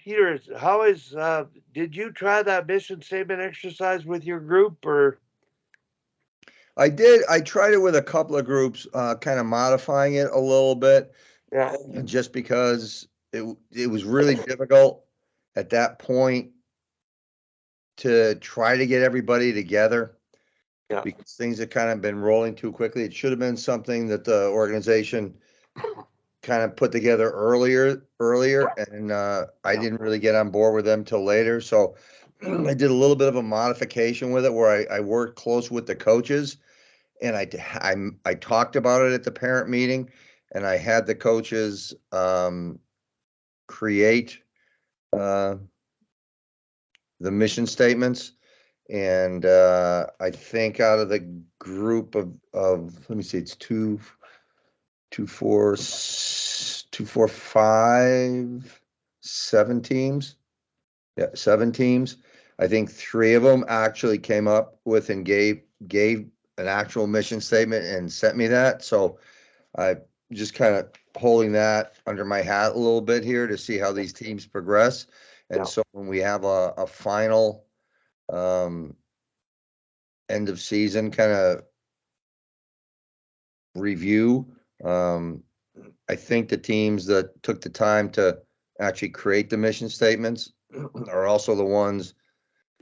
Peter, did you try that mission statement exercise with your group or? I did. I tried it with a couple of groups, kind of modifying it a little bit, Yeah, just because it was really difficult at that point to try to get everybody together yeah, because things had kind of been rolling too quickly. It should have been something that the organization kind of put together earlier, and I yeah, didn't really get on board with them till later. So I did a little bit of a modification with it where I worked close with the coaches, and I talked about it at the parent meeting, and I had the coaches create uh, the mission statements. And I think out of the group of let me see, it's two, four, 5, 7 teams. Yeah, 7 teams. I think 3 of them actually came up with and gave an actual mission statement and sent me that. So I just kind of holding that under my hat a little bit here to see how these teams progress. And yeah, so when we have a final um, end of season kind of review, um, I think the teams that took the time to actually create the mission statements are also the ones,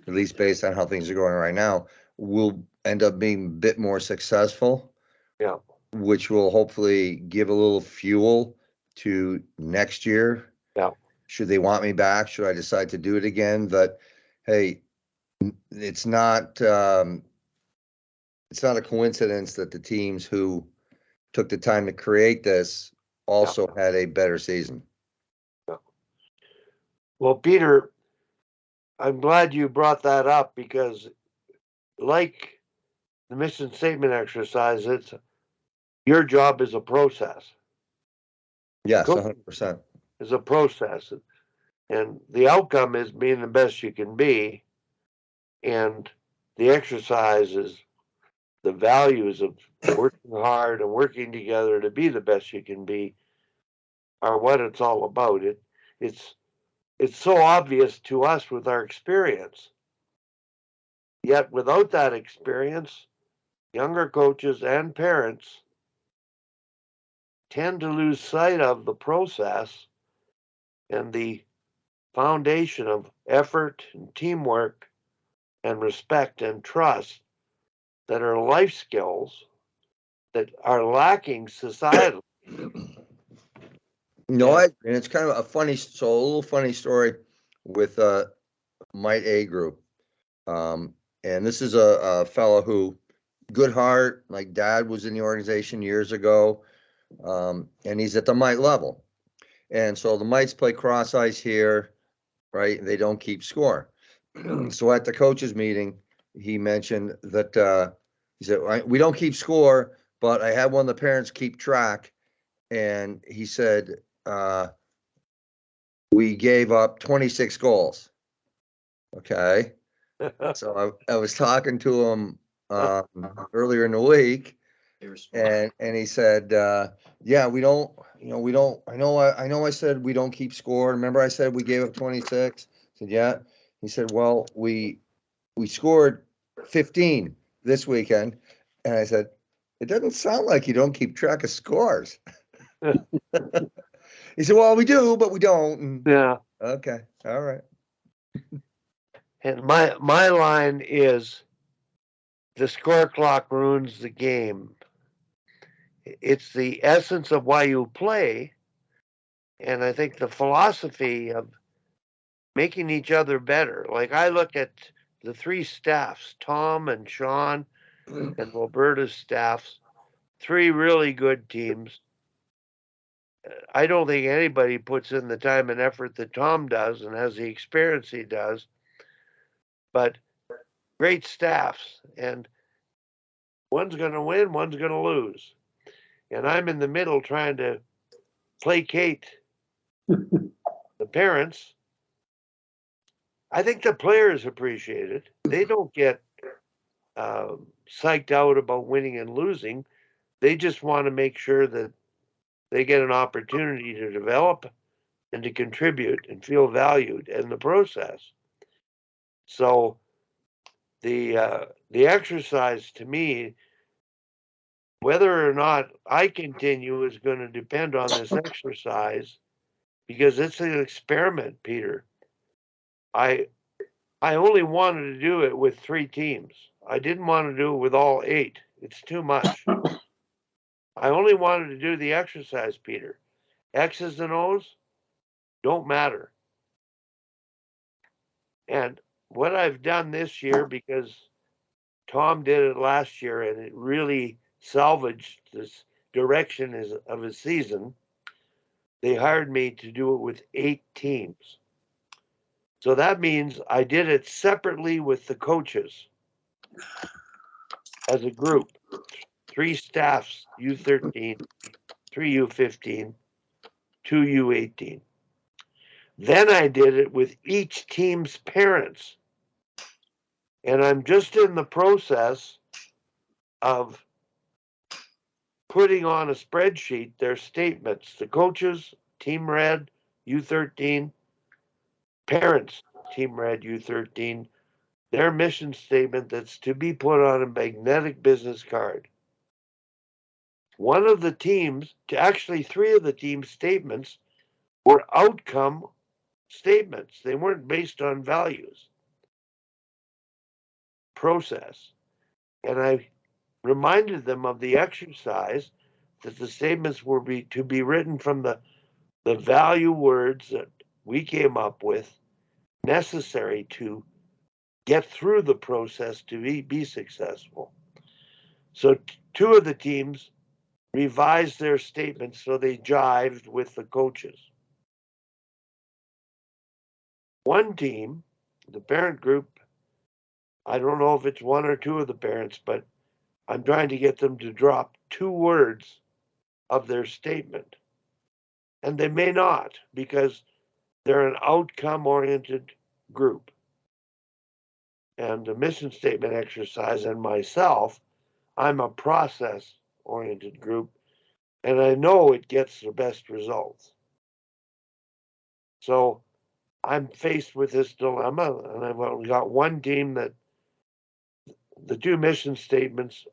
at least based on how things are going right now, will end up being a bit more successful, yeah, which will hopefully give a little fuel to next year. yeah, Should they want me back? Should I decide to do it again? That, hey, it's not it's not a coincidence that the teams who took the time to create this yeah, also had a better season. yeah. Well, Peter, I'm glad you brought that up because, like the mission statement exercise, it's your job is a process. Yes, Coaching 100%. is a process, and the outcome is being the best you can be, and the exercise is the values of working hard and working together to be the best you can be are what it's all about. It's it's so obvious to us with our experience. Yet without that experience, younger coaches and parents tend to lose sight of the process and the foundation of effort and teamwork and respect and trust that are life skills that are lacking societally. No, And and it's kind of a a little funny story with Might A Group. Um, and this is a fellow who, good heart, like dad was in the organization years ago, and he's at the Might level. And so the Mites play cross ice here, right? They don't keep score. So at the coaches meeting, he mentioned that he said, we don't keep score, but I had one of the parents keep track. And he said, uh, we gave up 26 goals. Okay. So I was talking to him earlier in the week, and he said, "Yeah, we don't, we don't. I know. I said we don't keep score. Remember, I said we gave up 26." I said, "Yeah." He said, "Well, we scored 15 this weekend," and I said, "It doesn't sound like you don't keep track of scores." He said, "Well, we do, but we don't." And, yeah. okay, all right. And my line is the score clock ruins the game. It's the essence of why you play. And I think the philosophy of making each other better. Like I look at the 3 staffs, Tom and Sean and Roberta's staffs, 3 really good teams. I don't think anybody puts in the time and effort that Tom does and has the experience he does, but great staffs. And one's going to win, one's going to lose. And I'm in the middle trying to placate the parents. I think the players appreciate it. They don't get psyched out about winning and losing. They just want to make sure that they get an opportunity to develop and to contribute and feel valued in the process. So the exercise to me, whether or not I continue, is going to depend on this exercise because it's an experiment, Peter. I I only wanted to do it with 3 teams. I didn't want to do it with all 8. It's too much. I only wanted to do the exercise, Peter. X's and O's don't matter. And what I've done this year, because Tom did it last year and it really salvaged this direction of his season, they hired me to do it with 8 teams. So that means I did it separately with the coaches as a group. 3 staffs, U13, 3 U15, 2 U18. Then I did it with each team's parents. And I'm just in the process of putting on a spreadsheet their statements. The coaches, Team Red, U13, parents, Team Red, U13, their mission statement that's to be put on a magnetic business card. One of the teams, actually 3 of the team's statements were outcome statements. They weren't based on values, process. And I reminded them of the exercise that the statements were to be written from the value words that we came up with necessary to get through the process to be successful. So 2 of the teams revised their statements so they jived with the coaches. One team, the parent group, I don't know if it's 1 or 2 of the parents, but I'm trying to get them to drop 2 words of their statement. And they may not because they're an outcome oriented group. And the mission statement exercise and myself, I'm a process oriented group, and I know it gets the best results. So I'm faced with this dilemma, and I've only got one team that the 2 mission statements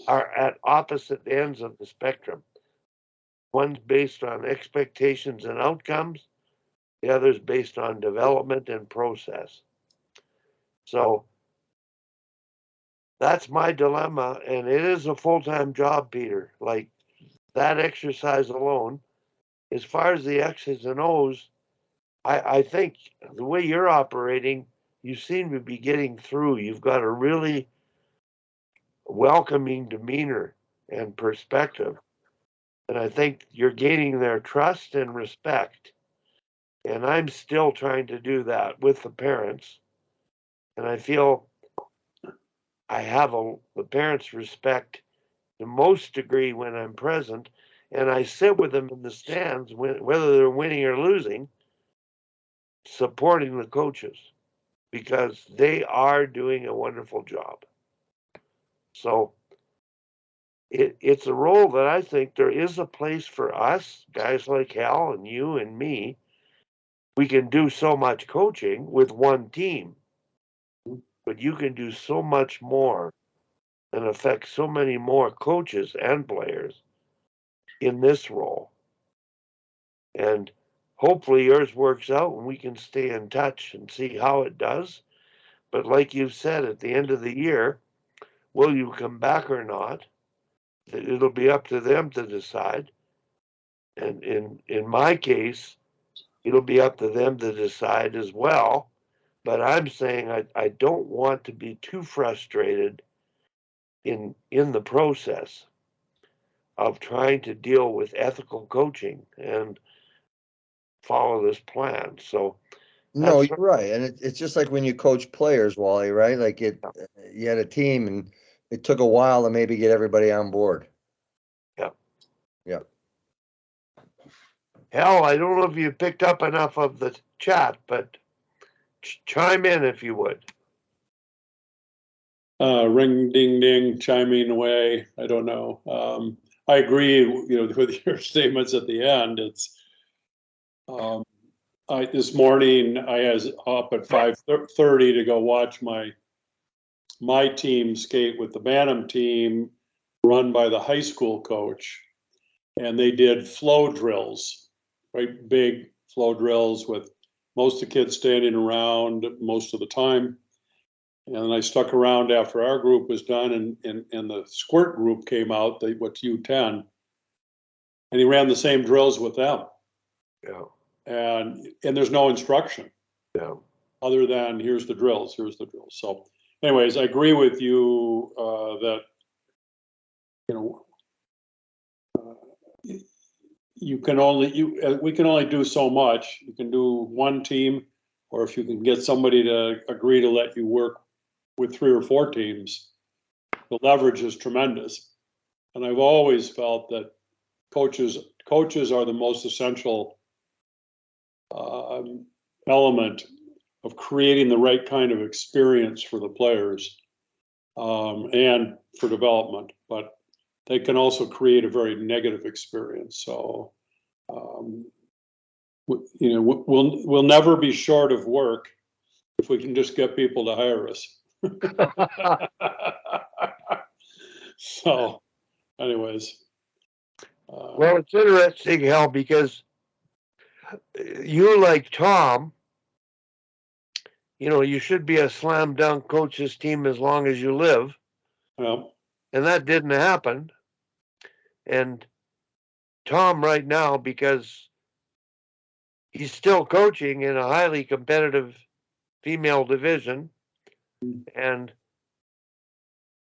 are at opposite ends of the spectrum. One's based on expectations and outcomes, the other's based on development and process. So that's my dilemma, and it is a full-time job, Peter. Like that exercise alone, as far as the X's and O's, I think the way you're operating, you seem to be getting through. You've got a really welcoming demeanor and perspective. And I think you're gaining their trust and respect. And I'm still trying to do that with the parents. And I feel I have the parents' respect the most degree when I'm present. And I sit with them in the stands, whether they're winning or losing, supporting the coaches because they are doing a wonderful job. So it's a role that I think there is a place for us, guys like Hal and you and me. We can do so much coaching with one team, but you can do so much more and affect so many more coaches and players in this role. And hopefully yours works out and we can stay in touch and see how it does. But like you said, at the end of the year, will you come back or not? It'll be up to them to decide. And in my case, it'll be up to them to decide as well. But I'm saying I don't want to be too frustrated in the process of trying to deal with ethical coaching and follow this plan. So No, that's you're right. And it's just like when you coach players, Wally, right? Like you had a team and it took a while to maybe get everybody on board. yeah. Yeah. Hell, I don't know if you picked up enough of the chat, but chime in if you would. Ring ding ding, chiming away. I don't know. I agree, with your statements at the end. This morning I was up at 5:30 to go watch my team skate with the Bantam team run by the high school coach. And they did flow drills, right? Big flow drills with most of the kids standing around most of the time. And I stuck around after our group was done, and the squirt group came out, what's U10, and he ran the same drills with them. Yeah. And there's no instruction. Yeah. Other than here's the drills. So anyways, I agree with you that, you know, we can only do so much. You can do one team, or if you can get somebody to agree to let you work with 3 or 4 teams, the leverage is tremendous. And I've always felt that coaches are the most essential element of creating the right kind of experience for the players and for development, but they can also create a very negative experience. So, you know, we'll never be short of work if we can just get people to hire us. So, anyways. Well, it's interesting, Hal, because you, like Tom, you know, you should be a slam dunk coach's team as long as you live. Yeah. And that didn't happen. And Tom, right now, because he's still coaching in a highly competitive female division,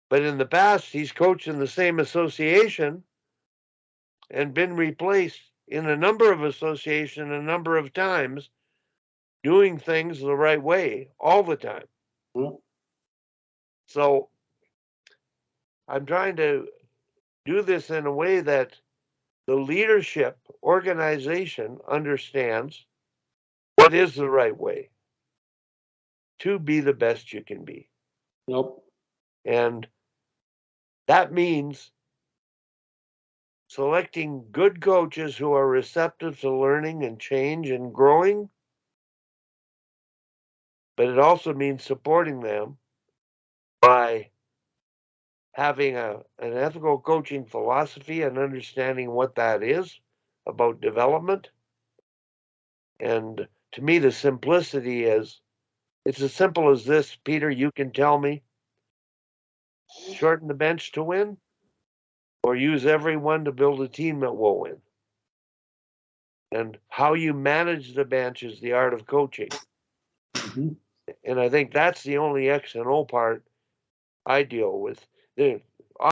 but in the past, he's coached in the same association and been replaced in a number of associations a number of times, doing things the right way all the time. Well, So I'm trying to do this in a way that the leadership organization understands what is the right way to be the best you can be. nope. And that means selecting good coaches who are receptive to learning and change and growing, but it also means supporting them by having an ethical coaching philosophy and understanding what that is about development. And to me, the simplicity is it's as simple as this. Peter, you can tell me shorten the bench to win or use everyone to build a team that will win. And how you manage the bench is the art of coaching. Mm-hmm. And I think that's the only X and O part I deal with.